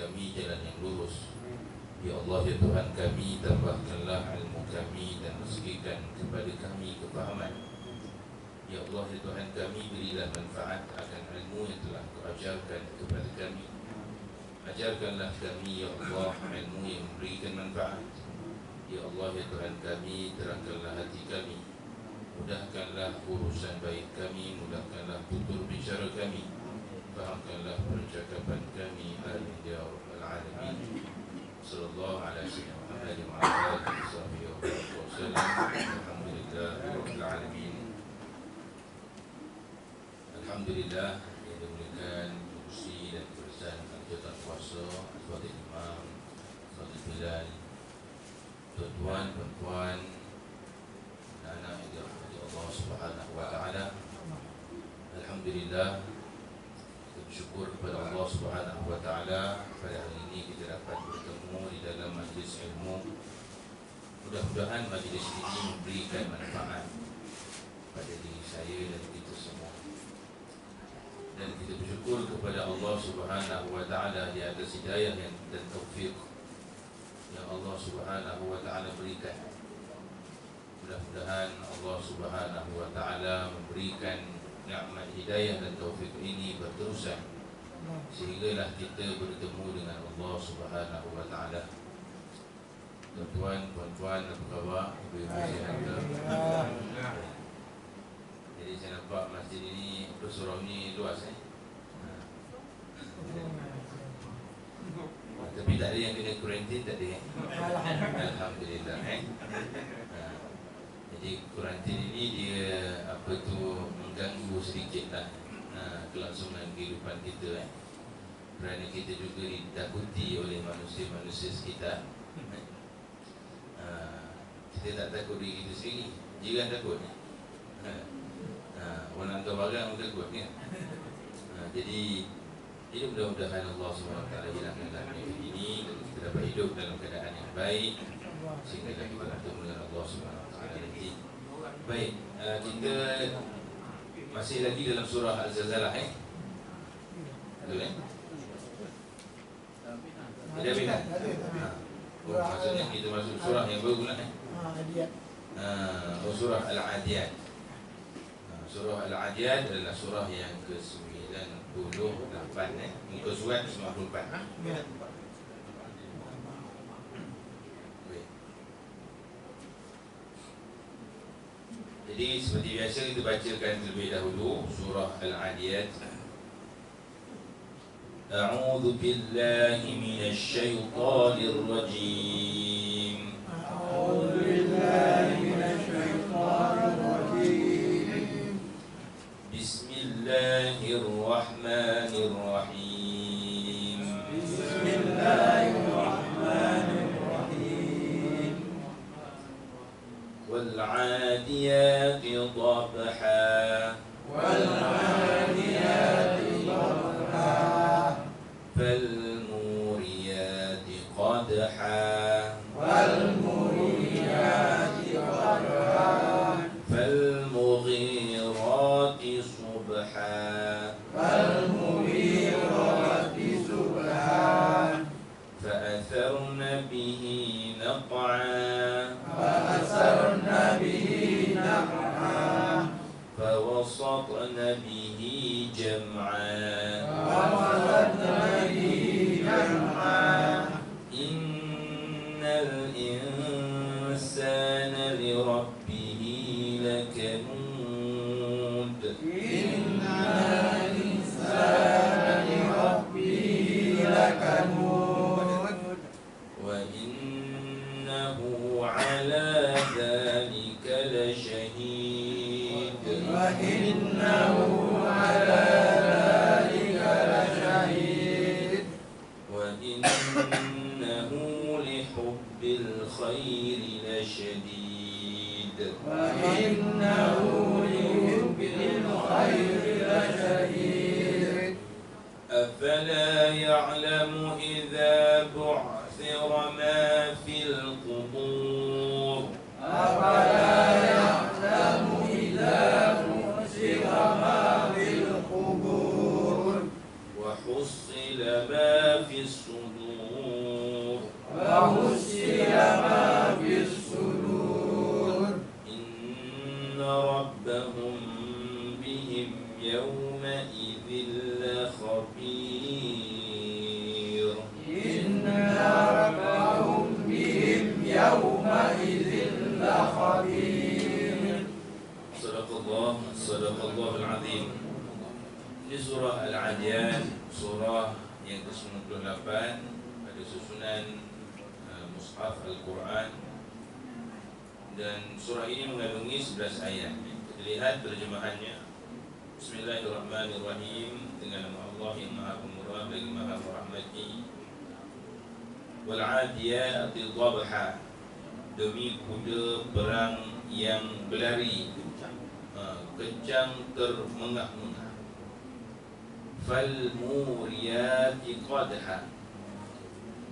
kami jalan yang lurus. Ya Allah, ya Tuhan kami, tambahkanlah ilmu kami dan rezekikan kepada kami kefahaman. Ya Allah, ya Tuhan kami, berilah manfaat akan ilmu yang telah Kau ajarkan kepada kami. Ajarkanlah kami, ya Allah, ilmu yang memberikan manfaat. Ya Allah, ya Tuhan kami, terangkanlah hati kami, mudahkanlah urusan baik kami, mudahkanlah tutur bicara kami, fahamkanlah percakapan kami. Amin ya rabbal alamin. Sallallahu alaihi wasallam wa ala alihi wasallam. Alhamdulillahi rabbil alamin. Alhamdulillah yang dimuliakan kursi dan kebersihan anggota puasa, Al-Fatih Imam, Al-Fatih Bilal, tuan-tuan, perempuan, anak-anak yang dirahmati Allah Subhanahu wa taala. Alhamdulillah, kita bersyukur kepada Allah Subhanahu wa taala pada hari ini kita dapat bertemu di dalam majlis ilmu. Mudah-mudahan majlis ini memberikan manfaat pada diri saya dan kita semua. Dan kita bersyukur kepada Allah Subhanahu wa taala di atas hidayah dan taufik yang Allah Subhanahu wa taala berikan. Mudah-mudahan Allah Subhanahu wa taala memberikan nikmat hidayah dan taufik ini berterusan sehinggalah kita bertemu dengan Allah Subhanahu wa taala. Tuan-tuan, puan-puan, apa khabar? Ibu-ibu sihat ke? Jadi saya nampak masjid ini, surau ni luas tapi tak ada yang kena kuarantin, tak ada. Alhamdulillah. Jadi kuarantin ini dia mengganggu sedikitlah kelangsungan kehidupan kita kerana kita juga ditakuti oleh manusia-manusia sekitar. Kita tak takut diri kita sendiri, jiran takut. Orang hantar barang pun takut kan. Jadi mudah-mudahan Allah SWT hilangkanlah penyakit ini dan kita dapat hidup dalam keadaan yang baik sehingga kita bertemu dengan Allah SWT nanti. Baik, kita masih lagi dalam surah Al-Zalzalah betul Tidak bina. Maksudnya kita masuk surah yang baru lah surah Al-Adiyat. Surah Al-Adiyat adalah surah yang ke-98 muka surat 94. Jadi seperti biasa kita bacakan terlebih dahulu surah Al-Adiyat. A'udzu billahi minasy syaithanir rajim. A'udzu billahi minasy syaithanir rajim. Bismillahirrahmanirrahim. Bismillahirrahmanirrahim. Wal 'adiyati dhabha. Wal 'adiyati dhabha. Fal muriyati qadha. Wal muriyati qadha. Fal mughirati subha. Fal mughirati subha. Fa'atharna bihi naq'a. Fa'atharna bihi naq'a. Fawasatna bihi jam'a. Fawasatna bihi jam'a. Innal insana li rabbihi lakanud. Innal insana li rabbihi lakanud. Wa innahu ala dhalika lashahid. Wa innahu ala dhalika lashahid. Wa innahu lihubbil khairi lashadid. Wa innahu lihubbil khairi lashadid. Afala ya'lamu idza bu'thira ma fil qubur. Afala ya'lamu idza bu'thira ma fil qubur. Wa hussila ma fis sudur. وحصل ما في الصدور إن ربهم بهم يومئذ لخبير إن ربهم بهم يومئذ لخبير. Sadaqallahul Azim. Ini surah Al-Adiyat, surah yang ke-98 pada susunan Mushaf Al-Quran, dan surah ini mengandungi 11 ayat. Kita lihat terjemahannya. Bismillahirrahmanirrahim. Dengan nama Allah yang Maha Pemurah lagi Maha Merahmati. Wal 'adiyati dhabha, demi kuda perang yang berlari kencang termengah-mengah. Fal muriyati qadha,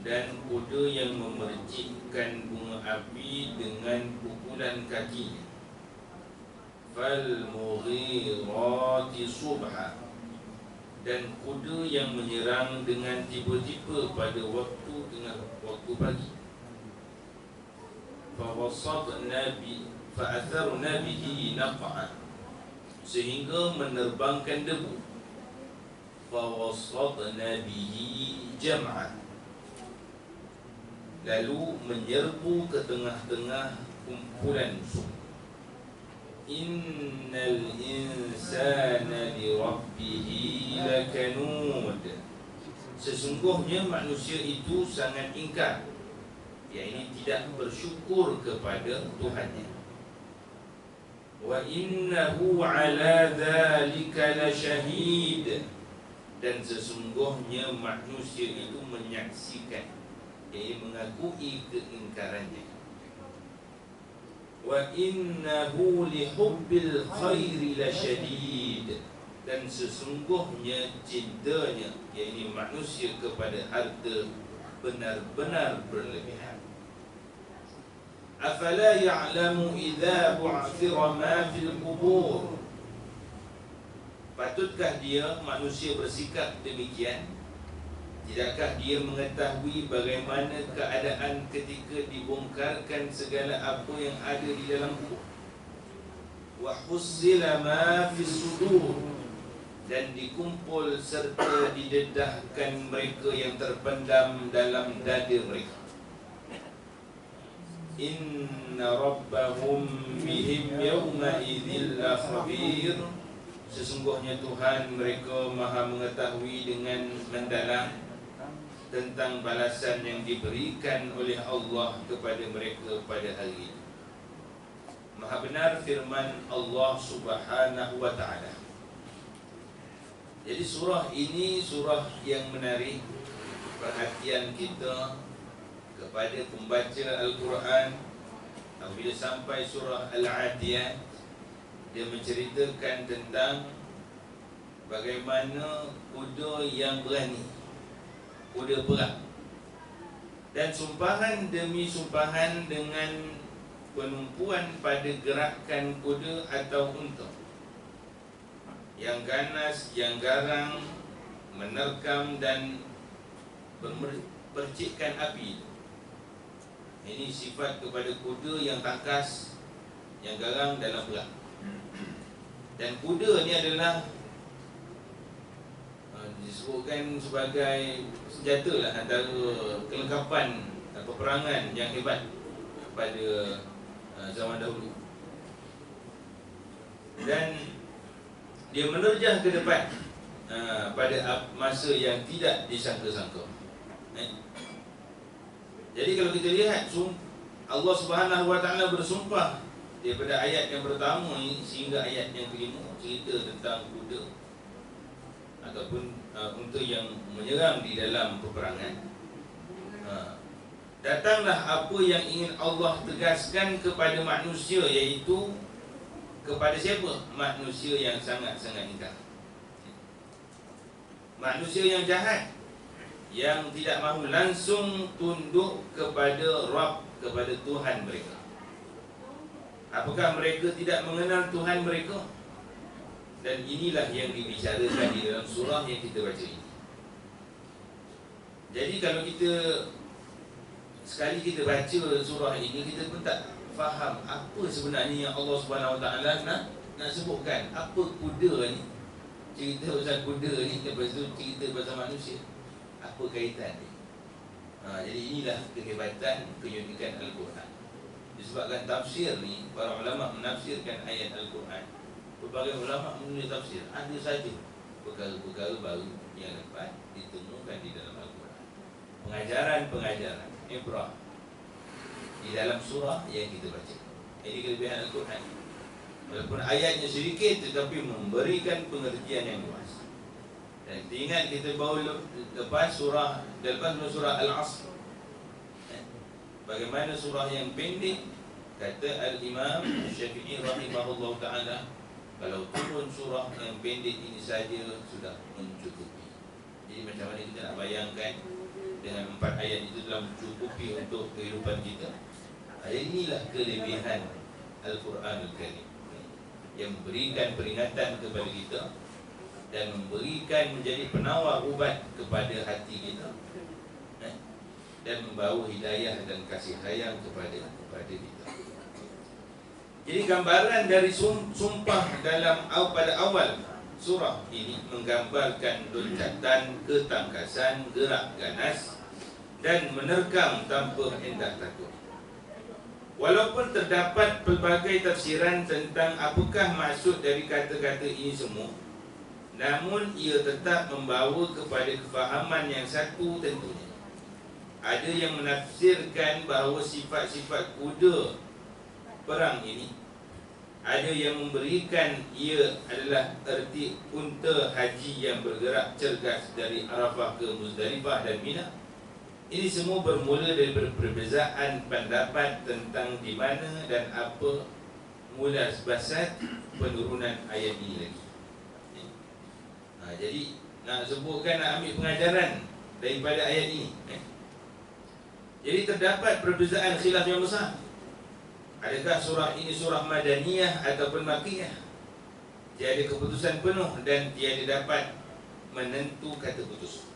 dan kuda yang memercikkan bunga api dengan pukulan kakinya. Fal mughirati subha, dan kuda yang menyerang dengan tiba-tiba pada waktu pagi. Fa'atharna bihi naq'a, sehingga menerbangkan debu. Fawasatna bihi jam'a, lalu menyerbu ke tengah-tengah kumpulan musuh. Innal insana li rabbihi lakanud, sesungguhnya manusia itu sangat ingkar, yakni tidak bersyukur kepada Tuhannya. Wa innahu ala dzalika lasyahid, dan sesungguhnya manusia itu menyaksikan, yakni mengakui keingkarannya. Wa innahu lihubbil khairi lasyadid, dan sesungguhnya cintanya, yakni manusia kepada harta, benar-benar berlebihan. Afala ya'lamu idza bu'thira ma fil qubur, patutkah dia, manusia, bersikap demikian? Tidakkah dia mengetahui bagaimana keadaan ketika dibongkarkan segala apa yang ada di dalam kubur? Wa husila ma fis sudur, dan dikumpul serta didedahkan mereka yang terpendam dalam dada mereka. Inna rabbahum bihim yawma idzil khabir, sesungguhnya Tuhan mereka maha mengetahui dengan mendalam tentang balasan yang diberikan oleh Allah kepada mereka pada hari itu. Maha benar firman Allah Subhanahu wa ta'ala. Jadi surah ini surah yang menarik perhatian kita kepada pembaca Al-Quran. Apabila sampai surah Al-Adiyat, dia menceritakan tentang bagaimana kuda yang berani, kuda perang, dan sumpahan demi sumpahan dengan penumpuan pada gerakan kuda atau unta yang ganas, yang garang, menerkam dan percikkan api. Ini sifat kepada kuda yang tangkas, yang garang dalam perang. Dan kuda ni adalah disebutkan sebagai senjata lah, antara kelengkapan peperangan yang hebat pada zaman dahulu. Dan dia menerjah ke depan pada masa yang tidak disangka-sangka. Jadi kalau kita lihat, Allah Subhanahu wa ta'ala bersumpah daripada ayat yang pertama ini sehingga ayat yang kelima, cerita tentang kuda ataupun unta yang menyerang di dalam peperangan. Datanglah apa yang ingin Allah tegaskan kepada manusia, iaitu kepada siapa? Manusia yang sangat-sangat ingkar, manusia yang jahat, yang tidak mahu langsung tunduk kepada Rabb, kepada Tuhan mereka. Apakah mereka tidak mengenal Tuhan mereka? Dan inilah yang dibicarakan di dalam surah yang kita baca ini. Jadi kalau kita sekali kita baca surah ini, kita pun tak faham apa sebenarnya yang Allah Subhanahu Wa Taala nak sebutkan. Apa kuda ni? Cerita pasal kuda ni, lepas tu cerita pasal manusia. Apa kaitan ni? Jadi inilah kehebatan, keunikan Al-Quran. Disebabkan tafsir ni, para ulama menafsirkan ayat Al-Quran. Berbagai ulama menulis tafsir. Ada saja perkara-perkara baru yang dapat ditemukan di dalam Al-Quran. Pengajaran-pengajaran, ibrah di dalam surah yang kita baca. Ini kelebihan Al-Quran. Walaupun ayatnya sedikit, tetapi memberikan pengertian yang luas. Dan kita ingat, kita baru lepas surah Al-Asr, bagaimana surah yang pendek. Kata Al-Imam Syafi'i rahimahullah ta'ala, kalau turun surah yang pendek ini saja sudah mencukupi. Jadi macam mana kita nak bayangkan dengan 4 ayat itu telah mencukupi untuk kehidupan kita. Inilah kelebihan Al-Quranul Karim, yang memberikan peringatan kepada kita dan memberikan, menjadi penawar ubat kepada hati kita, dan membawa hidayah dan kasih sayang kepada kita. Jadi gambaran dari sumpah pada awal surah ini menggambarkan loncatan, ketangkasan, gerak ganas dan menerkam tanpa hendak takut. Walaupun terdapat pelbagai tafsiran tentang apakah maksud dari kata-kata ini semua, namun ia tetap membawa kepada kefahaman yang satu tentunya. Ada yang menafsirkan bahawa sifat-sifat kuda perang ini, ada yang memberikan ia adalah erti unta haji yang bergerak cergas dari Arafah ke Muzdalifah dan Mina. Ini semua bermula dari perbezaan pendapat tentang di mana dan apa mula sebasat penurunan ayat ini lagi. Jadi nak sebutkan, nak ambil pengajaran daripada ayat ini. Jadi terdapat perbezaan khilaf yang besar. Adakah surah ini surah Madaniyah ataupun Makkiyah? Tiada keputusan penuh dan tiada dapat menentu kata putus.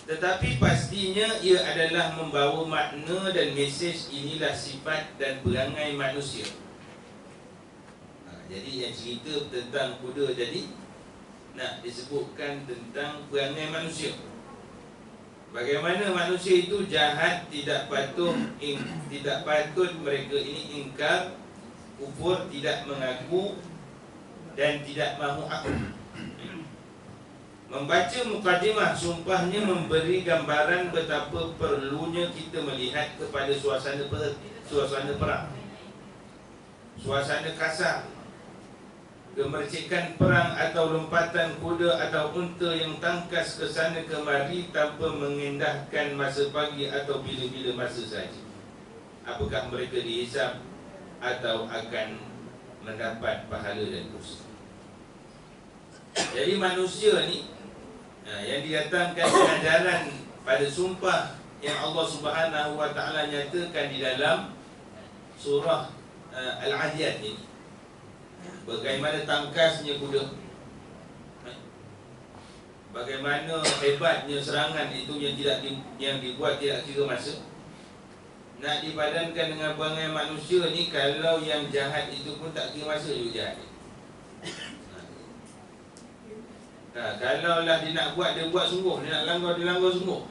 Tetapi pastinya ia adalah membawa makna dan mesej. Inilah sifat dan perangai manusia. Jadi yang cerita tentang kuda jadi nak disebutkan tentang perangai manusia. Bagaimana manusia itu jahat, tidak patut mereka ini ingkar, kufur, tidak mengaku dan tidak mahu akur. Membaca mukadimah sumpahnya memberi gambaran betapa perlunya kita melihat kepada suasana perang, suasana kasar, gemercikan perang atau lompatan kuda atau unta yang tangkas ke sana kemari tanpa mengendahkan masa pagi atau bila-bila masa saja. Apakah mereka dihisap atau akan mendapat pahala dan dosa? Jadi manusia ni yang didatangkan pengajaran pada sumpah yang Allah Subhanahu Wa Taala nyatakan di dalam surah Al-Adiyat ini. Bagaimana tangkasnya kuda, bagaimana hebatnya serangan itu yang dibuat tidak kira masa. Nak dipadankan dengan perangai manusia ni, kalau yang jahat itu pun tak kira masa juga jahat. Kalau lah dia nak buat, dia buat sungguh. Dia nak langgar, dia langgar sungguh.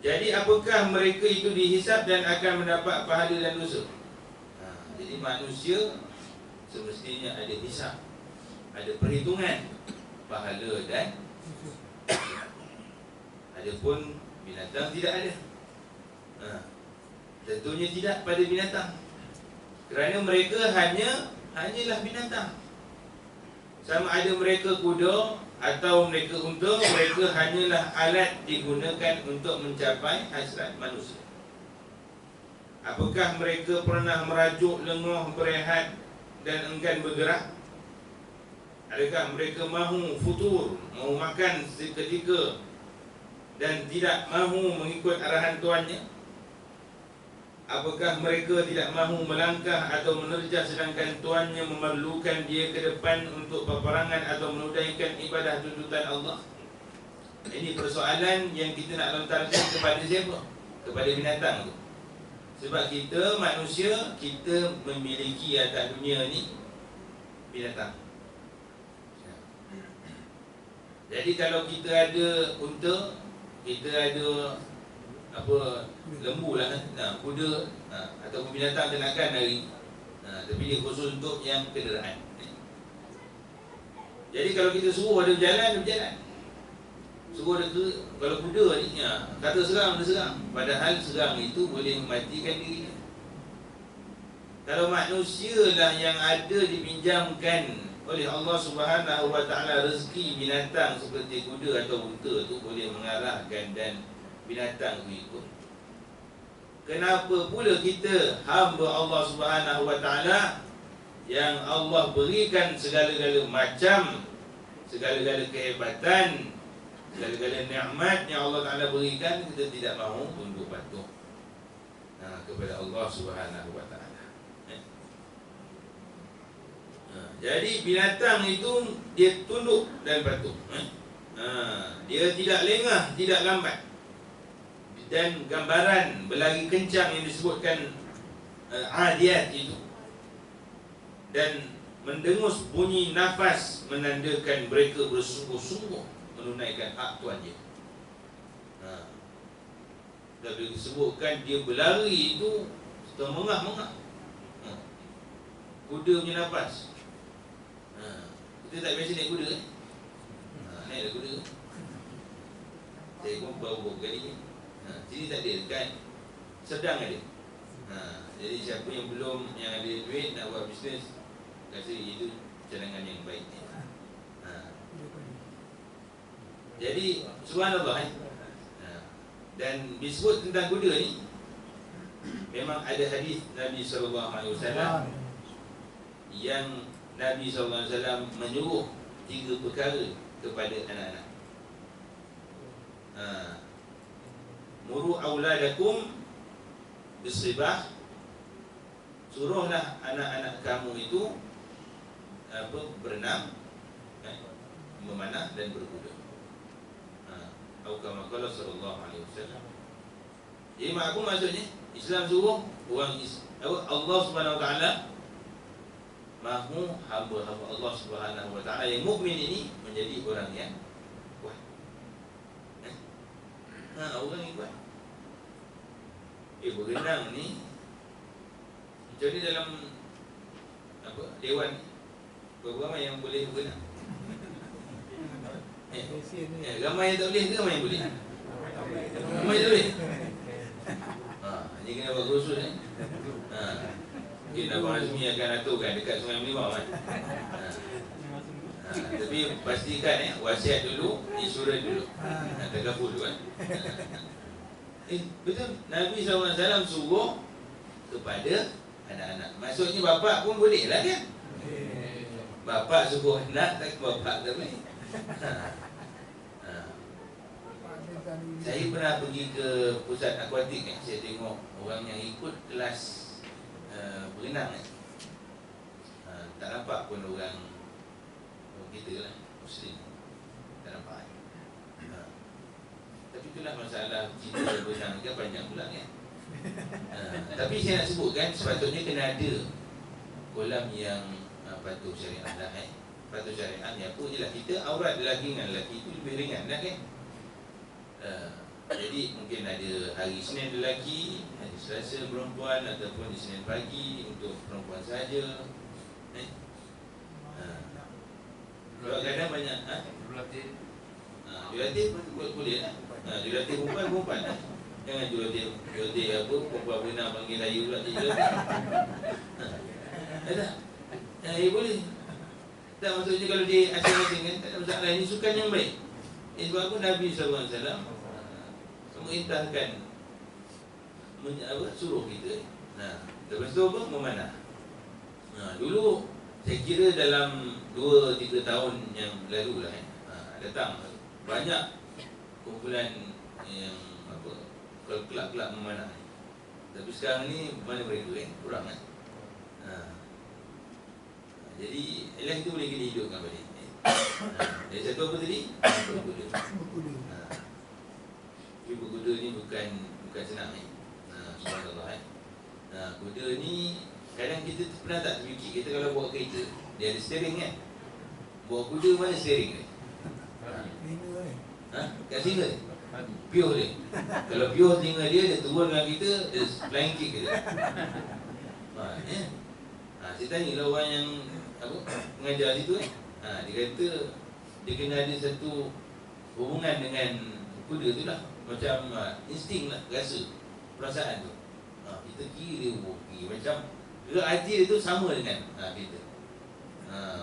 Jadi apakah mereka itu dihisap dan akan mendapat pahala dan dosa? Jadi manusia semestinya ada hisap, ada perhitungan pahala dan adapun binatang tidak ada. Tentunya tidak pada binatang, kerana mereka hanyalah binatang. Sama ada mereka kuda atau mereka unta, mereka hanyalah alat digunakan untuk mencapai hasrat manusia. Apakah mereka pernah merajuk, lenguh, berehat dan enggan bergerak? Adakah mereka mahu futur, mahu makan seketika dan tidak mahu mengikut arahan tuannya? Apakah mereka tidak mahu melangkah atau menerjah sedangkan tuannya memerlukan dia ke depan untuk peperangan atau menunaikan ibadah tuntutan Allah? Ini persoalan yang kita nak lontarkan kepada siapa? Kepada binatang tu. Sebab kita manusia, kita memiliki atas dunia ni binatang. Jadi kalau kita ada unta, kita ada apa, lembu lah, kuda, ataupun binatang ternakan hari, tapi dia khusus untuk yang kenderaan. Jadi kalau kita suruh dia berjalan, dia berjalan. Suruh dia kalau kuda ni, kata serang, dia serang. Padahal serang itu boleh mematikan diri. Kalau manusia lah yang ada dipinjamkan oleh Allah Subhanahu Wa Taala rezeki binatang seperti kuda atau unta tu boleh mengarahkan dan binatang tu ikut. Kenapa pula kita hamba Allah Subhanahu Wa Taala yang Allah berikan segala-gala macam, segala-gala kehebatan, segala-gala nikmat yang Allah Taala berikan, kita tidak mahu tunduk patuh kepada Allah Subhanahu Wa Taala. Jadi binatang itu dia tunduk dan patuh. Dia tidak lengah, tidak lambat. Dan gambaran berlari kencang yang disebutkan adiyat itu, dan mendengus bunyi nafas menandakan mereka bersungguh-sungguh menunaikan hak Tuhan dia. Dan disebutkan dia berlari itu termengah-mengah. Kuda punya nafas. Kita tak biasa naik kuda naik dah kuda. Saya pun baru kali ni. Sini tak ada, dekat sedang ada. Jadi siapa yang belum, yang ada duit nak buat bisnes, rasa itu cadangan yang baik. Jadi subhanallah, dan disebut tentang kuda ni, memang ada hadis Nabi SAW yang Nabi SAW menyuruh 3 perkara kepada anak-anak. Muru auladakum bisribah, suruhlah anak-anak kamu itu berenang, memanah dan berkuda. Atau kama qala sallallahu alaihi wasallam. Jadi apa maksudnya? Islam suruh orang Allah Subhanahu Wa Taala mahu hamba-hamba Allah Subhanahu Wa Taala yang mukmin ini menjadi orang yang kuat. Orang yang kuat. Berenang ni macam ni dalam apa, dewan ni, berapa ramai yang boleh berenang? Ramai yang tak boleh ke ramai yang boleh? Ramai yang tak boleh? Ini kena buat kursus ni. Mungkin Abang Azmi akan aturkan dekat Sungai Melibau kan. Tapi pastikan wasiat dulu, insurans dulu, tagapul dulu kan. Betul, Nabi SAW suruh kepada anak-anak. Maksudnya bapak pun boleh lah kan. Bapak suruh anak, tak bapak tak boleh. Saya pernah pergi ke pusat akuatik kan. Saya tengok orang yang ikut kelas berenang kan. Tak nampak pun orang kita lah, Muslim. Tak nampak kan. Tapi itulah masalah kita berenang kan, panjang pula kan. Tapi saya nak sebutkan, sepatutnya kena ada kolam yang patuh syariat lah Patuh syariat ni apa je lah. Kita aurat lelaki dengan lelaki itu lebih ringan lah kan. Jadi mungkin ada hari Isnin lelaki, hari Selasa perempuan, ataupun di Senin pagi untuk perempuan saja. Kadang-kadang banyak jurulatih pun boleh lah. Jurulatih perempuan lah. Jangan jurulatih apa, perempuan berenang panggil saya pula jurulatih. Tak? Boleh. Tak, maksudnya kalau dia asing-asing kan, tak ada masalah. Ini sukan yang baik. Sebab apa Nabi SAW memerintahkan, suruh kita. Lepas tu apa? Memanah. Dulu saya kira dalam 2-3 tahun yang lalu lah datang banyak kumpulan yang apa, kelab-kelab memanah. Tapi sekarang ni mana mereka kurang kan. Jadi elah itu boleh kita hidupkan balik. Yang satu apa tadi? Berkuda. Tapi berkuda ni bukan senang subhanallah kuda ni kadang kita pernah tak terfikir, kita kalau bawa kereta dia ada steering kan, bawa kuda mana steering dia? Kat singa dia? Pure dia. Kalau pure singa dia turun dengan kita, dia flying kick dia. Saya tanya lah orang yang mengajar situ dia kata dia kena ada satu hubungan dengan kuda tu lah, macam insting lah, rasa, perasaan tu. Kita kira dia okey, macam gerak hati dia tu sama dengan kita.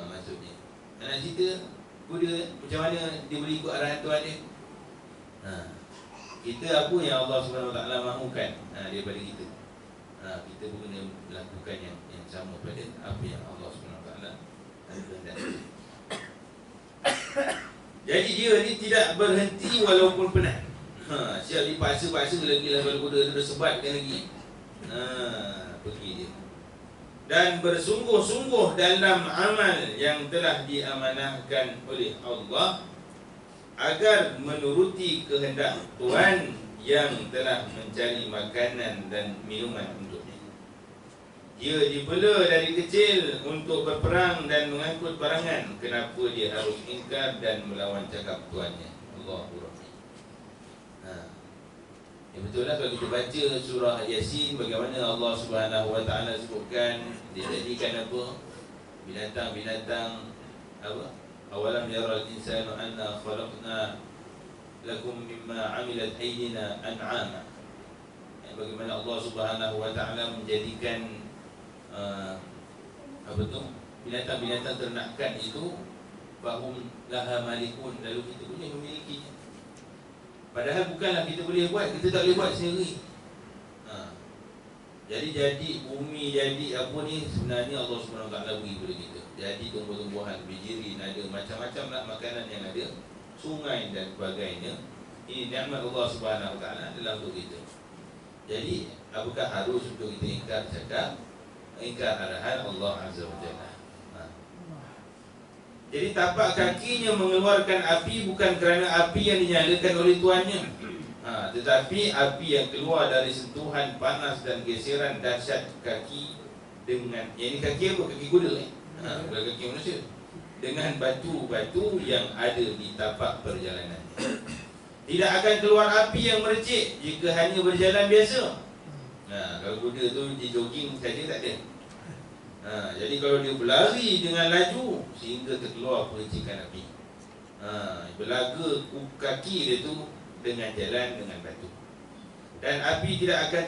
Maksudnya nak cerita kuda macam mana dia boleh ikut arahan Tuhan dia. Kita apa yang Allah SWT mahukan daripada kita, kita pun kena lakukan yang sama pada apa yang Allah SWT kehendaki. Jadi dia ni tidak berhenti walaupun penat. Siap dipaksa-paksa lagi lah kalau kuda tu dah sebatkan lagi. Pergi dia. Dan bersungguh-sungguh dalam amal yang telah diamanahkan oleh Allah agar menuruti kehendak Tuhan yang telah mencari makanan dan minuman untuknya. Dia dibela dari kecil untuk berperang dan mengangkut barangan. Kenapa dia harus ingkar dan melawan cakap Tuhannya? Allahu Rahmi. Ya betul lah kalau kita baca surah Yasin, bagaimana Allah Subhanahu Wa Taala sebutkan dia jadikan apa? Binatang-binatang apa? Awalam yaral insanu anna khalaqna lakum mimma amilat aydina an'ama. Bagaimana Allah Subhanahu Wa Taala menjadikan apa tu? Binatang-binatang ternakan itu bahum laha malikun, lalu kita boleh memilikinya. Padahal bukanlah kita boleh buat, kita tak boleh buat sendiri. Jadi bumi, jadi apa ni, sebenarnya Allah SWT beri kepada kita. Jadi tumbuh-tumbuhan, bijirin, ada macam-macam lah makanan yang ada, sungai dan sebagainya. Ini nikmat Allah SWT dalam untuk kita. Jadi apakah harus untuk kita ingkar arahan Allah Azza wa Jalla? Jadi tapak kakinya mengeluarkan api bukan kerana api yang dinyalakan oleh tuannya, tetapi api yang keluar dari sentuhan panas dan geseran dahsyat kaki dengan, yang ini kaki apa? Kaki kuda bukan kaki manusia. Dengan batu-batu yang ada di tapak perjalanan. Tidak akan keluar api yang mercik jika hanya berjalan biasa. Kalau kuda tu di jogging saja tak ada. Jadi kalau dia berlari dengan laju sehingga terkeluar percikan api, belaga kaki dia tu dengan jalan dengan batu. Dan api tidak akan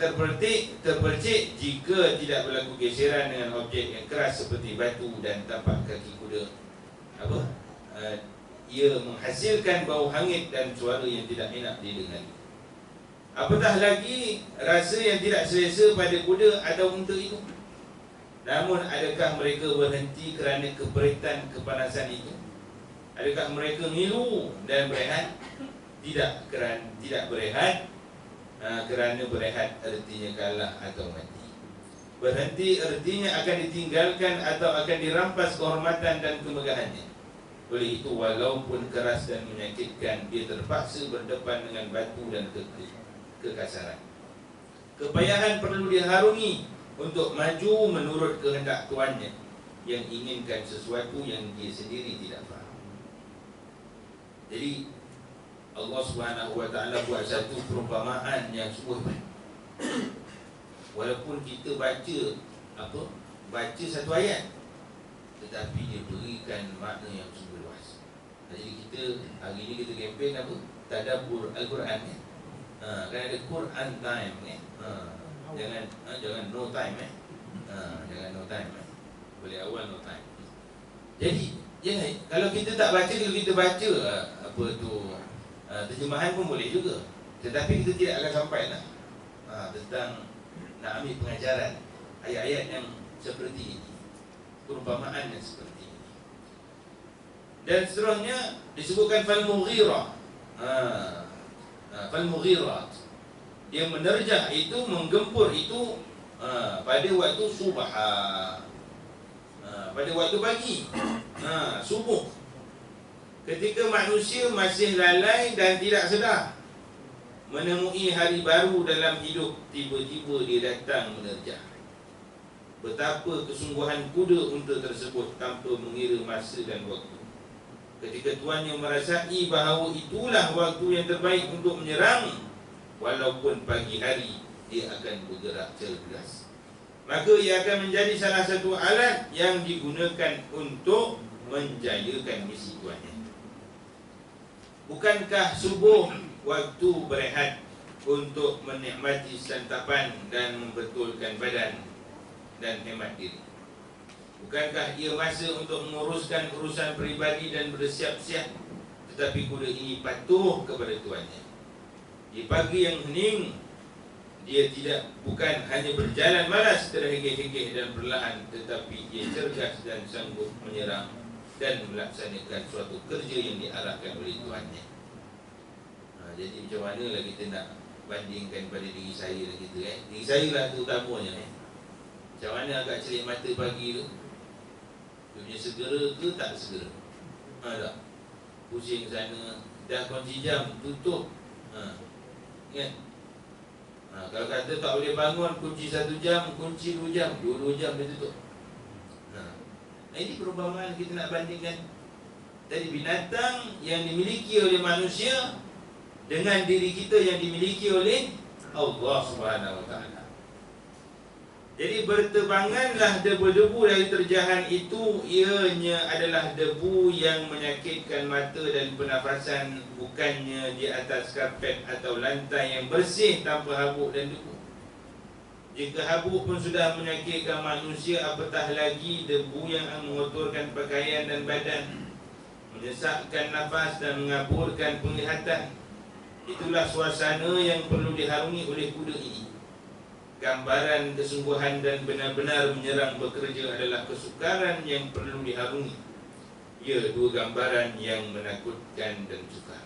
terpercik jika tidak berlaku geseran dengan objek yang keras seperti batu dan tapak kaki kuda. Ia menghasilkan bau hangit dan suara yang tidak enak didengari. Apatah lagi rasa yang tidak selesa pada kuda atau unta itu. Namun adakah mereka berhenti kerana keberitan kepanasan itu? Adakah mereka ngilu dan berehat? Tidak berehat, kerana berehat artinya kalah atau mati. Berhenti artinya akan ditinggalkan atau akan dirampas kehormatan dan kemegahannya. Oleh itu walaupun keras dan menyakitkan, dia terpaksa berdepan dengan batu dan kekasaran. Kepayahan perlu diharungi untuk maju menurut kehendak tuannya yang inginkan sesuatu yang dia sendiri tidak faham. Jadi Allah Subhanahu Wa Taala buat satu perumpamaan yang sungguh. Walaupun kita baca satu ayat, tetapi dia berikan makna yang sungguh luas. Jadi kita hari ini kita kempen apa? Tadabbur Al-Quran kan? Kan ada Quran time kan? Jangan no time jangan no time boleh awal no time. Jadi kalau kita tak baca, kalau kita baca apa tu terjemahan pun boleh juga, tetapi kita tidak akan sampai lah tentang nak ambil pengajaran ayat-ayat yang seperti ini, perumpamaan yang seperti ini. Dan seterusnya disebutkan fal-mughirah, fal-mughirat, dia menerjah itu, menggempur itu pada waktu subah, pada waktu pagi, subuh. Ketika manusia masih lalai dan tidak sedar menemui hari baru dalam hidup, tiba-tiba dia datang menerjah. Betapa kesungguhan kuda unta tersebut tanpa mengira masa dan waktu. Ketika tuannya merasai bahawa itulah waktu yang terbaik untuk menyerang, walaupun pagi hari, dia akan bergerak cergas. Maka ia akan menjadi salah satu alat yang digunakan untuk menjayakan misi tuannya. Bukankah subuh waktu berehat untuk menikmati santapan dan membetulkan badan dan hemat diri? Bukankah ia masa untuk menguruskan urusan peribadi dan bersiap-siap? Tetapi kuda ini patuh kepada tuannya. Di pagi yang hening, dia bukan hanya berjalan malas, terhegeh-hegeh dan perlahan, tetapi dia cergas dan sanggup menyerang dan melaksanakan suatu kerja yang diarahkan oleh tuannya. Jadi macam mana lah kita nak bandingkan pada diri saya lah kita Diri saya lah terutamanya Macam mana agak celik mata pagi tu, dia punya segera ke tak segera? Tak pusing sana, dah kunci jam, tutup. Ingat? Kalau kata tak boleh bangun, kunci 1 jam, kunci 2 jam, 2 jam dia tutup. Ini perumpamaan kita nak bandingkan dari binatang yang dimiliki oleh manusia dengan diri kita yang dimiliki oleh Allah Subhanahu Wa Taala. Jadi bertebanganlah debu-debu dari terjahan itu, ianya adalah debu yang menyakitkan mata dan pernafasan, bukannya di atas karpet atau lantai yang bersih tanpa habuk dan debu. Jika habuk pun sudah menyakitkan manusia, apatah lagi debu yang mengotorkan pakaian dan badan, menyesakkan nafas dan mengaburkan penglihatan. Itulah suasana yang perlu diharungi oleh kuda ini. Gambaran kesungguhan dan benar-benar menyerang bekerja adalah kesukaran yang perlu diharungi. Ia dua gambaran yang menakutkan dan sukar.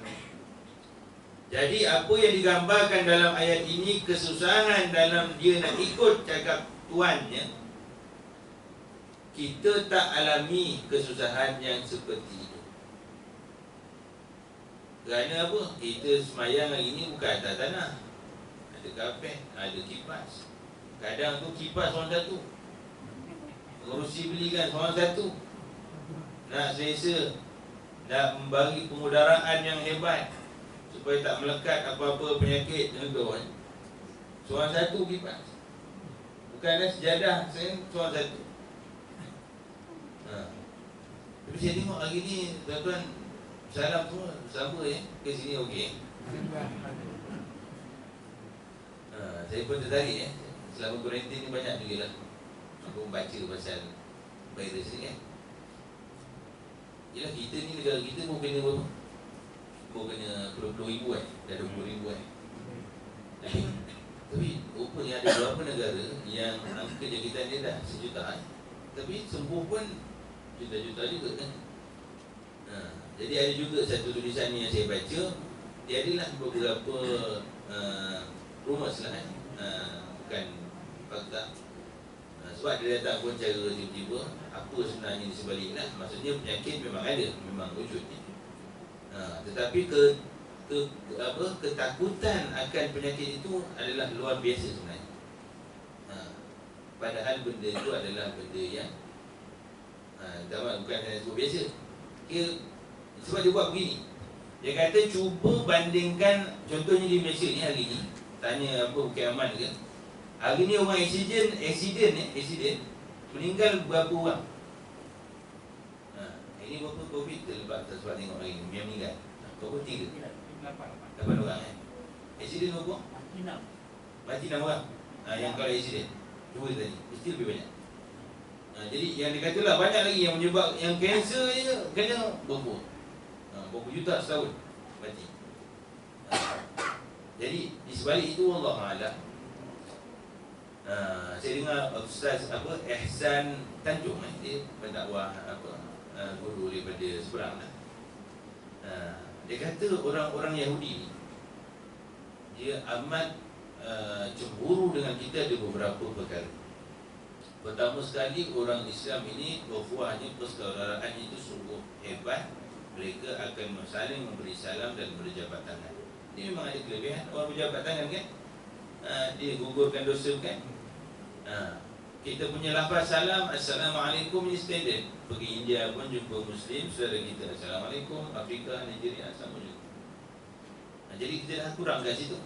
Jadi apa yang digambarkan dalam ayat ini, kesusahan dalam dia nak ikut cakap tuannya. Kita tak alami kesusahan yang seperti itu. Kerana apa? Kita semayang hari ini bukan atas tanah, ada karpet, ada kipas. Kadang tu kipas orang satu, pengurusi belikan orang satu. Nak selesa, nak membagi pengudaraan yang hebat supaya tak melekat apa-apa penyakit negara. Seorang satu kipas. Bukanlah sejadah, saya seorang satu. Tapi saya tengok hari ni, tuan-tuan, salam semua sama ke sini okey. Saya pun tertarik selama kuarantin ni banyak juga lah aku membaca pasal virus ni kan. Yelah, kita ni negara kita pun kena berapa? Pun kena puluh-puluh ribu dah 20 ribu Tapi rupanya ada beberapa negara yang angka jangkitan dia dah 1 juta tapi sembuh pun juta-juta juga kan. Jadi ada juga satu tulisan yang saya baca, dia adalah beberapa rumus lah bukan fakta. Sebab dia datang pun cara tiba-tiba, apa sebenarnya di sebaliknya. Maksudnya penyakit memang ada, memang wujudnya. Tetapi ketakutan akan penyakit itu adalah luar biasa sebenarnya. Padahal benda itu adalah benda yang bukan hanya sebut biasa. Sebab dia buat begini, dia kata cuba bandingkan, contohnya di Malaysia ni hari ni, tanya apa Bukit Aman ke, hari ni orang accident meninggal berapa orang? Ini berapa COVID terlepas sebab tengok hari ni yang meninggal? Berapa? 8 orang accident berapa? Mati 6 orang. Yang kalau accident cuba tadi, mesti lebih banyak. Jadi yang dikatalah banyak lagi yang menyebab, yang kanser je kena berapa juta setahun mati. Jadi di sebalik itu Allah Ta'ala, saya dengar Ustaz Ihsan Tanjung dia pendakwah guru daripada seberang lah. Dia kata orang-orang Yahudi ni dia amat cemburu dengan kita ada beberapa perkara. Pertama sekali, orang Islam ini ukhuwahnya, persaudaraan itu sungguh hebat, mereka akan saling memberi salam dan berjabat tangan. Ini memang ada kelebihan. Orang berjabat tangan kan, dia gugurkan dosa kan. Kita punya lafaz salam, Assalamualaikum, ini standard. Pergi India pun jumpa Muslim, saudara kita, Assalamualaikum. Afrika, Nigeria, Assalamualaikum. Jadi kita dah kurang kat situ.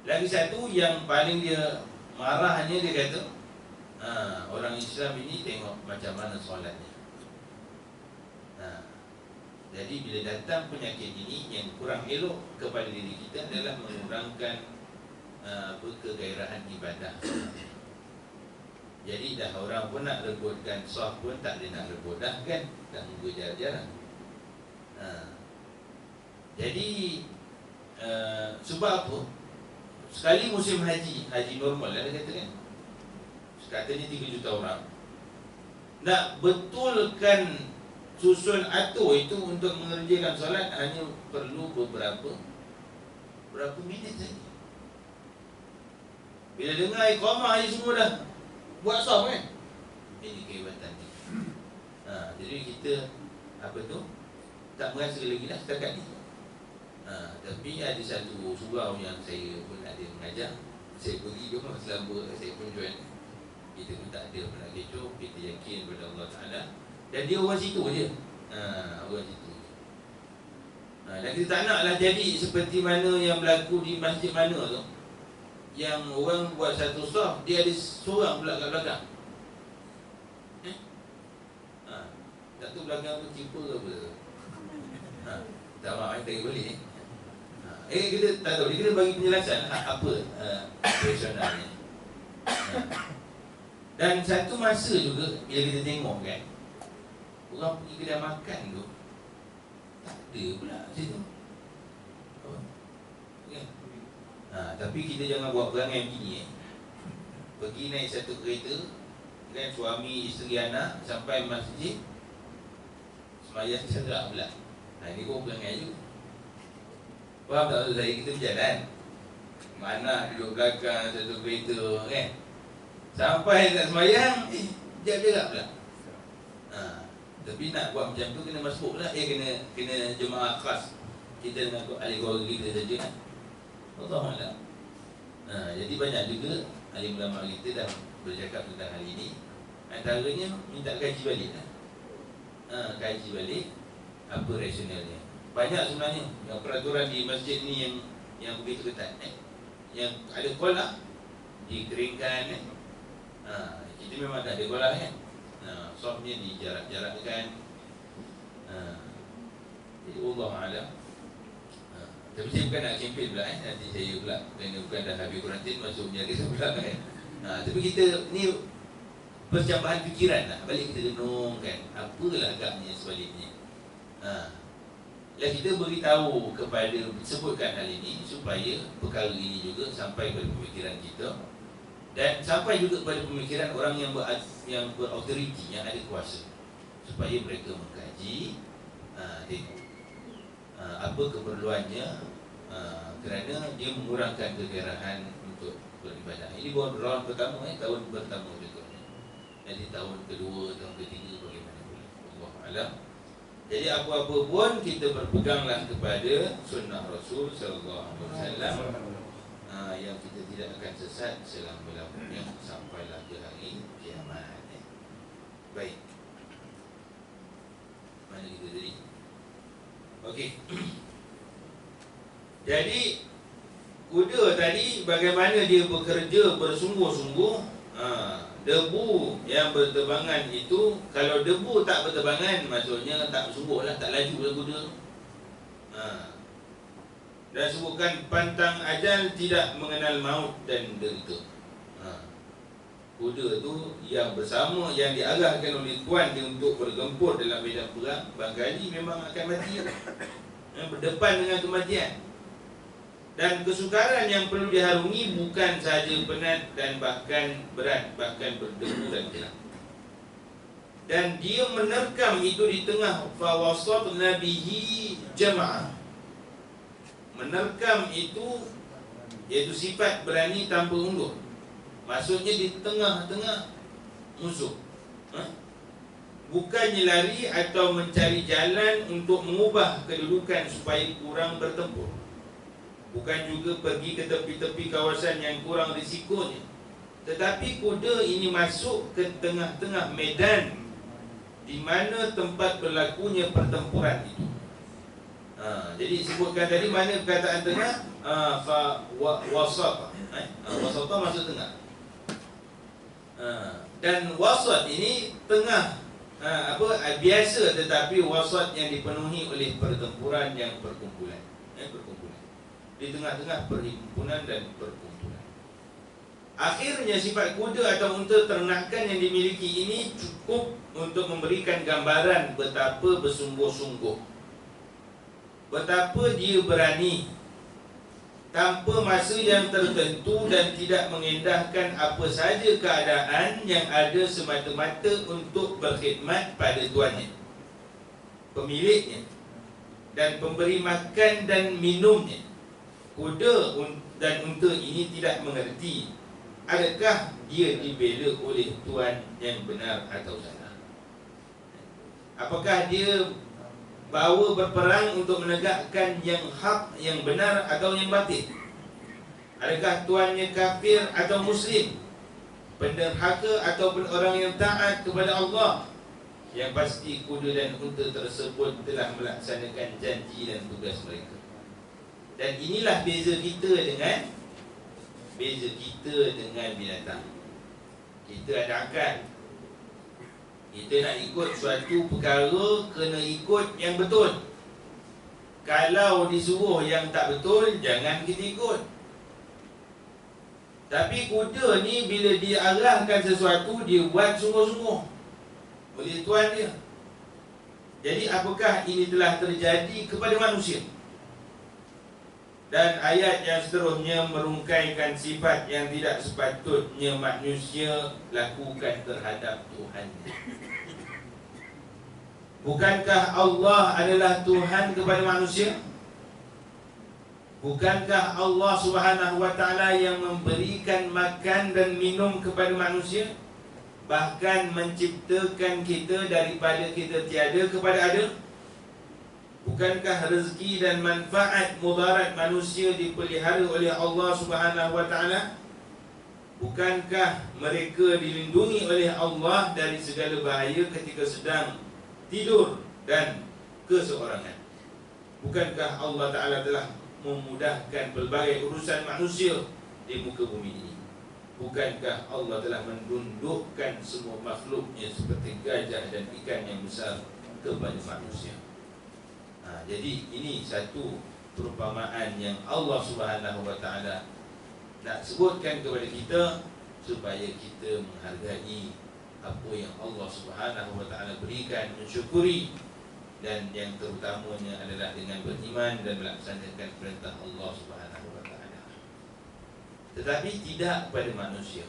Lagi satu yang paling dia marahnya, dia kata, orang Islam ini tengok macam mana solatnya. Jadi bila datang penyakit ini, yang kurang elok kepada diri kita adalah mengurangkan kegairahan ibadah. Jadi dah orang pun nak rebutkan sah pun tak boleh nak rebut dah kan, dah tunggu jarang-jarang. Jadi sebab apa? Sekali musim haji normal lah dia kata kan, katanya 3 juta orang, nak betulkan susun atur itu untuk mengerjakan solat hanya perlu berapa minit saja. Bila dengar iqamah ni semua dah buat sah kan, ini kehebatan ni. Jadi kita tak merasa lagi lah setakat ni. Tapi ada satu surau yang saya pun ada mengajar. Saya pergi juga selama saya pun join. Kita pun tak ada pernah kecoh. Kita yakin kepada Allah Ta'ala. Dan dia orang situ je. Orang situ. Dan kita tak naklah jadi seperti mana yang berlaku di masjid mana tu, yang orang buat satu saf, dia ada seorang pula kat belakang. Tak tahu belakang tu keeper ke apa. Tak maaf, tarik balik. Kita tak tahu, dia kena bagi penjelasan apa operasionalnya. Dan satu masa juga bila kita tengok kan, orang pergi kedai makan tu tak ada pula situ. Tapi kita jangan buat perangai begini. Pergi naik satu kereta kan, suami, isteri, anak sampai masjid, semayang jarak pula. Ini pun perangai juga. Faham tak maksud saya? Kita berjalan, mana duduk belakang satu kereta kan, sampai tak semayang, jarak pula. Tapi nak buat macam tu kena masuk pula. Kena jemaah khas. Kita dengan ahli keluarga kita saja kan. Allahuakbar. Jadi banyak juga ahli ulama kita dah bercakap tentang hal ini. Antaranya minta kaji balik lah. Kaji balik apa rasionalnya. Banyak sebenarnya yang peraturan di masjid ni yang begitu ketat yang ada kolah dikeringkan kita memang tak ada kolah kan. Softnya dijarak-jarakkan. Jadi Allah Alam. Tapi saya bukan nak kempen pula nanti saya pula bukan dah habis kuarantin masuk menjaga pula kan. Tapi kita ni percambahan fikiran lah. Balik kita renungkan apalah agaknya sebaliknya. Dan kita beritahu kepada, sebutkan hal ini supaya perkara ini juga sampai kepada pemikiran kita dan sampai juga kepada pemikiran orang yang berautoriti, yang ada kuasa, supaya mereka mengkaji tengok apa keperluannya, kerana dia mengurangkan kegairahan untuk beribadah. Ini baru round pertama, tahun pertama contohnya. Nanti tahun kedua, tahun ketiga bagaimana boleh. Allah Alam. Jadi apa-apa pun kita berpeganglah kepada sunnah Rasul sallallahu alaihi wasallam, yang kita tidak akan sesat selama-lamanya sampailah ke hari kiamat. Baik. Mana kita tadi? Okey. Jadi kuda tadi bagaimana dia bekerja bersungguh-sungguh. Debu yang berterbangan itu, kalau debu tak berterbangan, maksudnya tak bersungguh lah, tak laju lah kuda. Dan sebutkan pantang ajal tidak mengenal maut dan derita. Kuda tu yang bersama, yang diarahkan oleh Tuhan dia untuk bergempur dalam medan perang, barangkali memang akan mati, berdepan dengan kematian. Dan kesukaran yang perlu diharungi bukan sahaja penat dan bahkan berat, bahkan berdebu dan gelap. Dan dia menerkam itu di tengah fawasat nabihi jama'ah. Menerkam itu iaitu sifat berani tanpa undur. Maksudnya di tengah-tengah musuh. bukannya lari atau mencari jalan untuk mengubah kedudukan supaya kurang bertempur. Bukan juga pergi ke tepi-tepi kawasan yang kurang risikonya. Tetapi kuda ini masuk ke tengah-tengah medan di mana tempat berlakunya pertempuran itu. Jadi sebutkan tadi mana perkataan tengah, wasat. Wasat maksud tengah. Dan wasat ini tengah, biasa, tetapi wasat yang dipenuhi oleh pertempuran yang perkumpulan. Di tengah-tengah perhimpunan dan perkumpulan. Akhirnya sifat kuda atau unta ternakan yang dimiliki ini cukup untuk memberikan gambaran betapa bersungguh-sungguh, betapa dia berani tanpa masa yang tertentu dan tidak mengendahkan apa saja keadaan yang ada semata-mata untuk berkhidmat pada tuannya, pemiliknya, dan pemberi makan dan minumnya. Kuda dan unta ini tidak mengerti adakah dia dibela oleh tuan yang benar atau salah. Apakah dia bawa berperang untuk menegakkan yang hak, yang benar atau yang batil? Adakah tuannya kafir atau muslim, penderhaka ataupun orang yang taat kepada Allah? Yang pasti kuda dan unta tersebut telah melaksanakan janji dan tugas mereka. Dan inilah beza kita dengan binatang. Kita ada akal. Kita nak ikut suatu perkara, kena ikut yang betul. Kalau disuruh yang tak betul, jangan kita ikut. Tapi kuda ni bila diarahkan sesuatu, dia buat sungguh-sungguh oleh tuan dia. Jadi apakah ini telah terjadi kepada manusia? Dan ayat yang seterusnya merungkaikan sifat yang tidak sepatutnya manusia lakukan terhadap Tuhan. Bukankah Allah adalah Tuhan kepada manusia? Bukankah Allah Subhanahu wa ta'ala yang memberikan makan dan minum kepada manusia? Bahkan menciptakan kita daripada kita tiada kepada ada? Bukankah rezeki dan manfaat mudarat manusia dipelihara oleh Allah Subhanahu wa ta'ala? Bukankah mereka dilindungi oleh Allah dari segala bahaya ketika sedang tidur dan keseorangan? Bukankah Allah Ta'ala telah memudahkan pelbagai urusan manusia di muka bumi ini? Bukankah Allah telah mendundukkan semua makhluknya seperti gajah dan ikan yang besar kepada manusia? Jadi ini satu perumpamaan yang Allah Subhanahu wa ta'ala nak sebutkan kepada kita supaya kita menghargai apa yang Allah Subhanahu wa ta'ala berikan, mensyukuri, dan yang terutamanya adalah dengan beriman dan melaksanakan perintah Allah Subhanahu wa ta'ala. Tetapi tidak pada manusia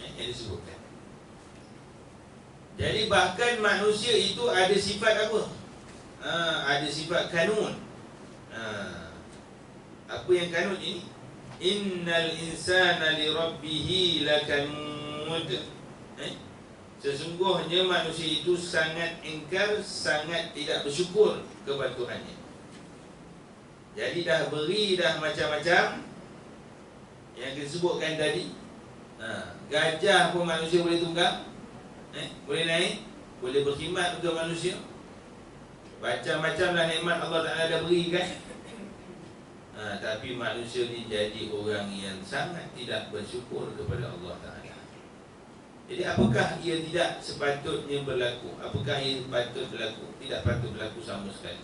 yang disebutkan. Jadi bahkan manusia itu ada sifat apa? Ada sifat kanun. Apa yang kanun ini? Innal insana li rabbihi lakanud. Sesungguhnya manusia itu sangat ingkar, sangat tidak bersyukur kepada Tuhannya. Jadi dah beri dah macam-macam yang disebutkan tadi. Gajah pun manusia boleh tunggang, boleh naik, boleh berkhidmat untuk manusia. Macam-macamlah nikmat Allah Ta'ala dah berikan. Tapi manusia ni jadi orang yang sangat tidak bersyukur kepada Allah Ta'ala. Jadi apakah ia tidak sepatutnya berlaku? Apakah ia patut berlaku? Tidak patut berlaku sama sekali.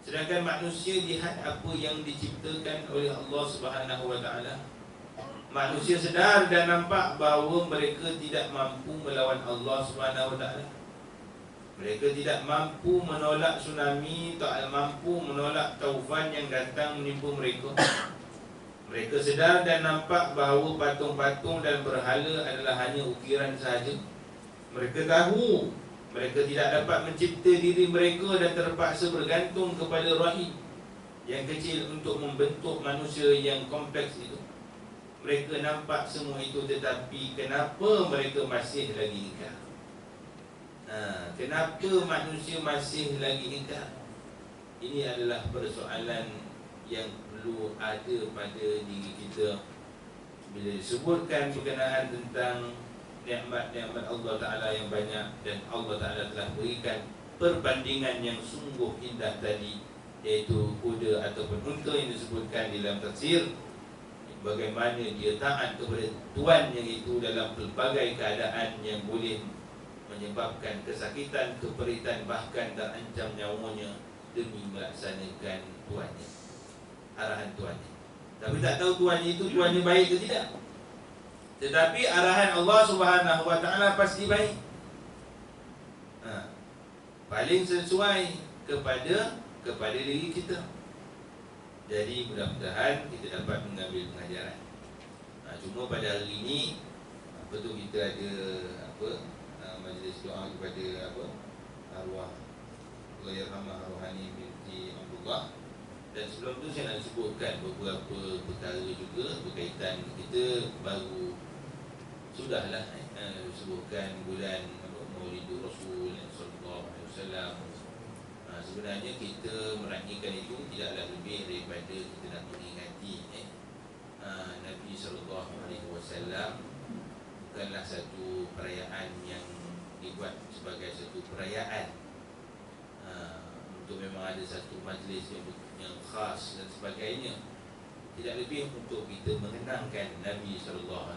Sedangkan manusia lihat apa yang diciptakan oleh Allah Subhanahu wa ta'ala. Manusia sedar dan nampak bahawa mereka tidak mampu melawan Allah Subhanahu wa ta'ala. Mereka tidak mampu menolak tsunami, tak mampu menolak taufan yang datang menimpa mereka. Mereka sedar dan nampak bahawa patung-patung dan berhala adalah hanya ukiran sahaja. Mereka tahu mereka tidak dapat mencipta diri mereka dan terpaksa bergantung kepada rahim yang kecil untuk membentuk manusia yang kompleks itu. Mereka nampak semua itu, tetapi kenapa mereka masih lagi ingkar? Kenapa manusia masih lagi ingkar? Ini adalah persoalan yang perlu ada pada diri kita. Bila disebutkan berkenaan tentang nikmat-nikmat Allah Ta'ala yang banyak, dan Allah Ta'ala telah berikan perbandingan yang sungguh indah tadi, iaitu kuda ataupun unta yang disebutkan di dalam tafsir, bagaimana dia taat kepada tuannya itu dalam pelbagai keadaan yang boleh menyebabkan kesakitan, keperitan, bahkan terancam nyawanya demi melaksanakan tuannya, arahan tuannya. Tapi tak tahu tuannya itu tuannya baik ke tidak. Tetapi arahan Allah Subhanahu Wa Taala pasti baik. Paling sesuai kepada diri kita. Jadi mudah-mudahan kita dapat mengambil pengajaran. Cuma pada hari ini kita ada majlis doa kepada arwah Allahyarhamah Rohani binti Abdullah. Dan sebelum tu saya nak sebutkan beberapa perkara juga berkaitan. Kita baru sudahlah sebutkan bulan Maulidur Rasul sallallahu alaihi wasallam. Sebenarnya kita meraihkan itu tidaklah lebih daripada kita nak mengingati Nabi sallallahu alaihi wasallam. Bukanlah satu perayaan yang dibuat sebagai satu perayaan untuk memang ada satu majlis yang khas dan sebagainya. Tidak lebih untuk kita mengenangkan Nabi SAW,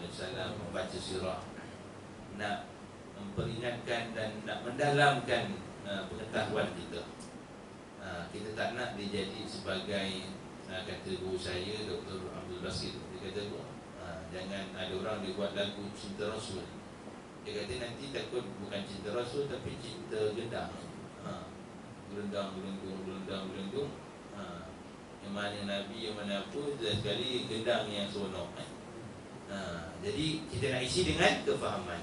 membaca sirah, nak memperingatkan dan nak mendalamkan pengetahuan kita. Kita tak nak dia jadi sebagai kata guru saya, Dr. Abdul Basir. Dia kata jangan ada orang dia buat lagu cinta Rasul. Dia kata nanti takut bukan cinta Rasul tapi cinta gendang. Gelendang. Yang mana Nabi, yang mana apa, dan sekali gendang yang seronok. Jadi kita nak isi dengan kefahaman.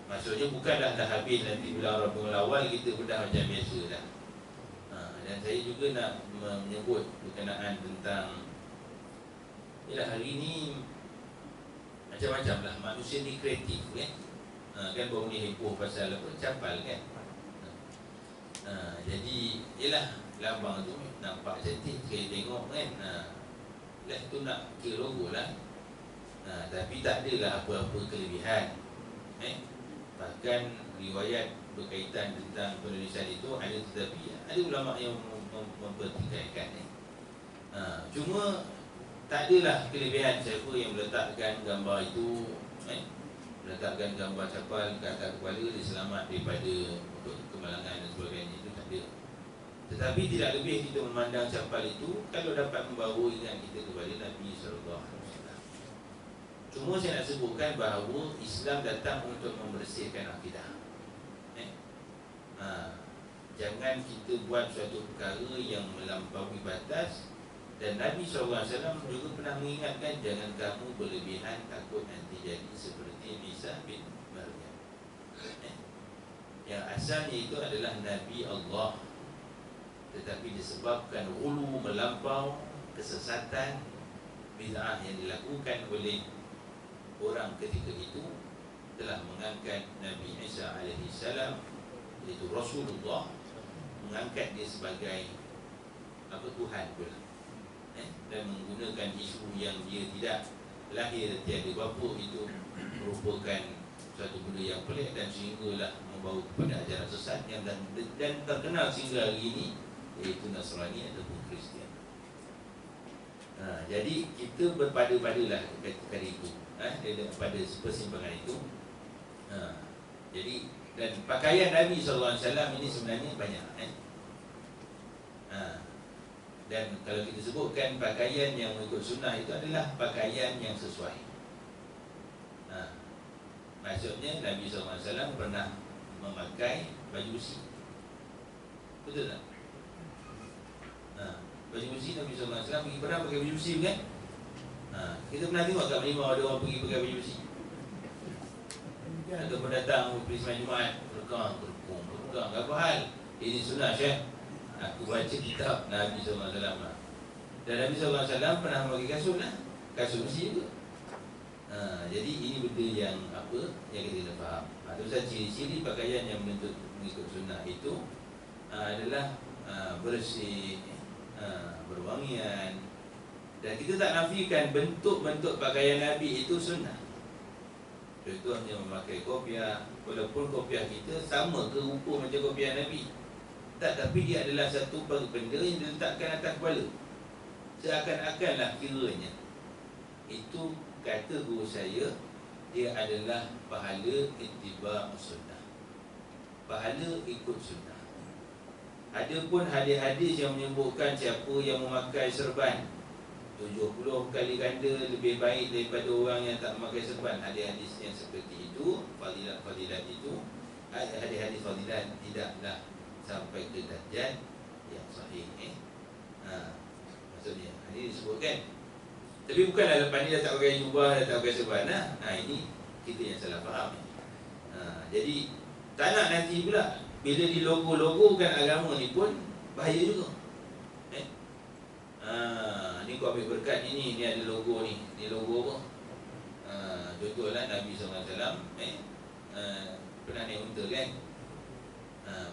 Maksudnya bukanlah dah habis nanti bila Rabiul Awal kita pun dah macam biasa dah. Dan saya juga nak menyebut berkenaan tentang yalah, hari ini macam-macam lah. Manusia ni kreatif kan baru ni heboh pasal apa, capal kan. Jadi yalah, lambang tu nampak cantik, saya tengok kan. Lah tu nak kira logo lah. Tapi tak adalah apa-apa kelebihan. Bahkan riwayat berkaitan tentang penulisan itu ada, tetapi ada ulama yang mempertikaikan. Cuma tak adalah kelebihan siapa yang meletakkan gambar itu, meletakkan gambar capal ke atas kepala dia selamat daripada kemalangan dan sebagainya, itu tak ada. Tetapi tidak lebih kita memandang capal itu kalau dapat membawa ingat kita kepada Nabi SAW. Cuma saya nak sebutkan bahawa Islam datang untuk membersihkan akidah. Jangan kita buat suatu perkara yang melampaui batas. Dan Nabi SAW juga pernah mengingatkan, jangan kamu berlebihan, takut nanti jadi seperti Isa bin Maryam. Yang asalnya itu adalah Nabi Allah, tetapi disebabkan ulu melampau, kesesatan, bid'ah yang dilakukan oleh orang ketika itu, telah mengangkat Nabi Isa alaihissalam, iaitu Rasulullah, mengangkat dia sebagai Tuhan pula, dan menggunakan isu yang dia tidak lahir tiada bapa itu merupakan suatu benda yang pelik, dan sehinggalah membawa kepada ajaran sesat yang dan terkenal sehingga hari ini, iaitu Nasrani ataupun Kristian. Jadi kita berpada-padalah ketika itu, pada persimpangan itu. Jadi dan pakaian Nabi SAW ini sebenarnya banyak. Dan kalau kita sebutkan pakaian yang mengikut sunnah itu adalah pakaian yang sesuai. Maksudnya Nabi SAW pernah memakai baju besi. Betul tak? Baju besi Nabi SAW pergi pernah pakai baju besi kan? Kita pernah tengok kat Melima ada orang pergi pakai baju besi. Ataupun datang peristiwa Jumaat, berkang, apa hal? Ini sunnah Syekh. Aku baca kitab Nabi SAW. Dan Nabi SAW pernah memakai kasut lah. Kasut besi juga. Jadi ini benda yang apa yang kita faham. Itu saja ciri-ciri pakaian yang mengikut sunnah itu adalah bersih, berwangian. Dan kita tak nafikan bentuk-bentuk pakaian Nabi itu sunnah. Contohnya memakai kopiah, walaupun kopiah kita sama ke rupa macam kopiah Nabi, tak, tapi dia adalah satu benda yang diletakkan atas kepala. Seakan-akanlah kiranya itu, kata guru saya, dia adalah pahala ittiba' sunnah, pahala ikut sunnah. Ada pun hadis-hadis yang menyebutkan siapa yang memakai serban 70 kali ganda lebih baik daripada orang yang tak memakai serban. Hadis-hadis yang seperti itu, fadilat-fadilat itu, hadis-hadis fadilat tidaklah sampai ke darjat yang sahih. Maksudnya ini disebutkan. Tapi bukanlah lepas ni dah tak pakai jubah, dah tak pakai serban. Ini kita yang salah faham. Jadi tak nak nanti pula bila di logo-logokan agama ni pun bahaya juga. Ni kau ambil berkat ni ada logo ni. Ni logo apa? Contohlah Nabi SAW pernah naik unta kan?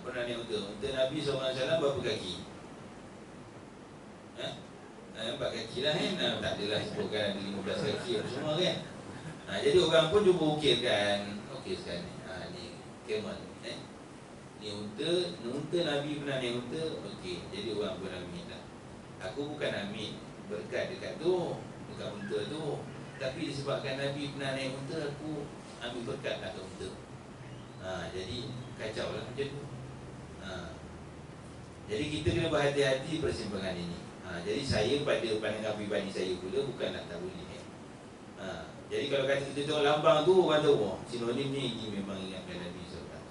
Pernah naik unta. Unta Nabi SAW berapa kaki? 4 kaki lah kan? Tak adalah sebutkan ada 15 kaki apa semua kan? Jadi orang pun cuba ukirkan. Ukirkan ni camel. Ni unta Nabi pernah naik unta. Okey, jadi orang pun ambil lah. Aku bukan ambil berkat dekat tu, dekat unta tu, tapi disebabkan Nabi pernah naik unta, aku ambil berkat lah ke unta. Jadi kacau lah macam tu. Jadi kita kena berhati-hati persimpangan ini. Jadi saya pada pandangan pribadi saya pula bukanlah tak boleh. Jadi kalau kata kita tengok lambang tu, orang tahu sinonim ni ini memang ingatkan Nabi SAW.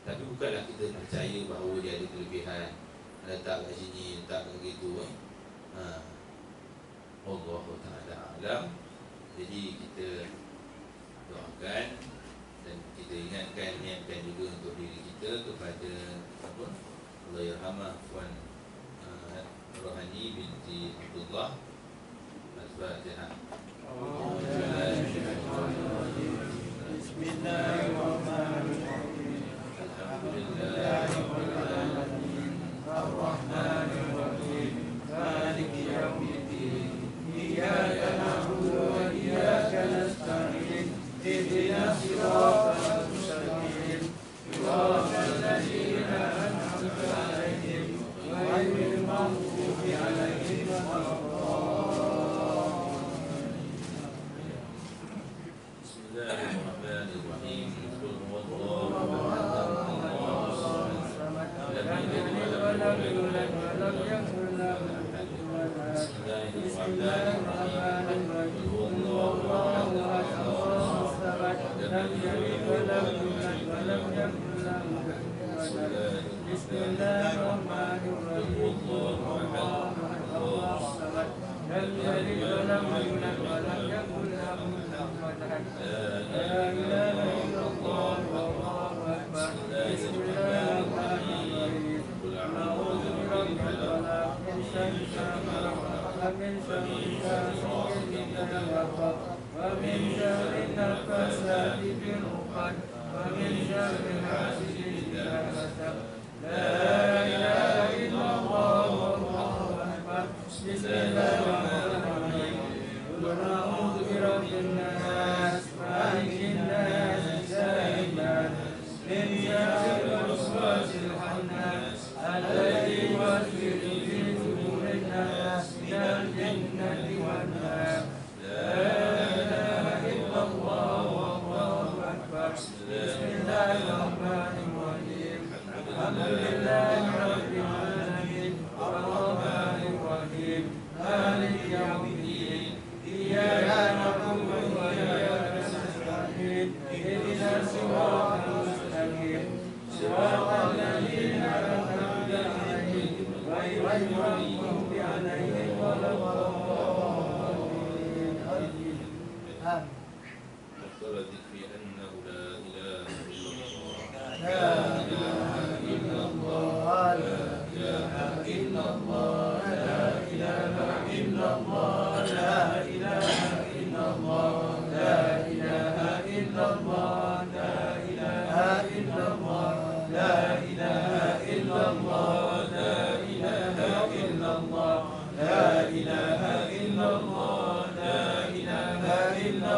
Tapi bukanlah kita percaya bahawa dia ada kelebihan, letak kat sini, letak kat gitu. Allah Ta'ala alam. Jadi kita doakan dan kita ingatkan, niatkan juga untuk diri kita kepada apa? Allah yarhamah Puan Rohani binti Abdullah. Al-Fatihah. Bismillahirrahmanirrahim. Alhamdulillahirrahmanirrahim. Ar-Rahmanirrahim. Maliki yaumiddin. Iyyaka na'budu wa iyyaka nasta'in. Ihdinas siratal mustaqim. Siratal ladzina an'amta 'alaihim ghairil maghdubi 'alaihim waladdallin. Bismillahirrahmanirrahim. Qul huwallahu ahad. Allahu samad. Lam yalid wa lam yulad wa lam yakul lahu kufuwan ahad. Bismillahirrahmanirrahim. Qul huwallahu ahad. Allahu samad. Lam yalid wa lam yulad wa lam yakul lahu kufuwan ahad. Bismillahirrahmanirrahim. Qul huwallahu ahad. Allahu samad. Lam yalid wa lam yulad wa lam yakul lahu kufuwan ahad. La ilaha illallah wallahu akbar. Bismillahirrahmanirrahim. A'udzu birabbil falaq min syarri ma khalaq wa min syarri ghasiqin idza waqab wa min syarri naffasati fil 'uqad wa min syarri hasidin idza hasad. La ilaha illallah wallahu akbar. Bismillahirrahmanirrahim. Qul a'udzu birabbin nas, malikin nas, ilahin nas, min syarril waswasil khannas, alladzi yuwaswisu fi sudurin nas, minal jinnati wan nas. La ilaha illallah wallahu akbar. Bismillahirrahmanirrahim. Alhamdulillahi rabbil alamin. Ar-Rahmanir Rahim. Maliki yaumiddin. Iyyaka na'budu wa iyyaka nasta'in. Ihdinas siratal mustaqim. Siratal ladzina an'amta 'alaihim ghairil maghdubi 'alaihim waladdallin. Amin. أفضل الذكر أنه لا إله إلا الله. لا إله إلا الله. لا إله إلا الله. لا إله إلا الله.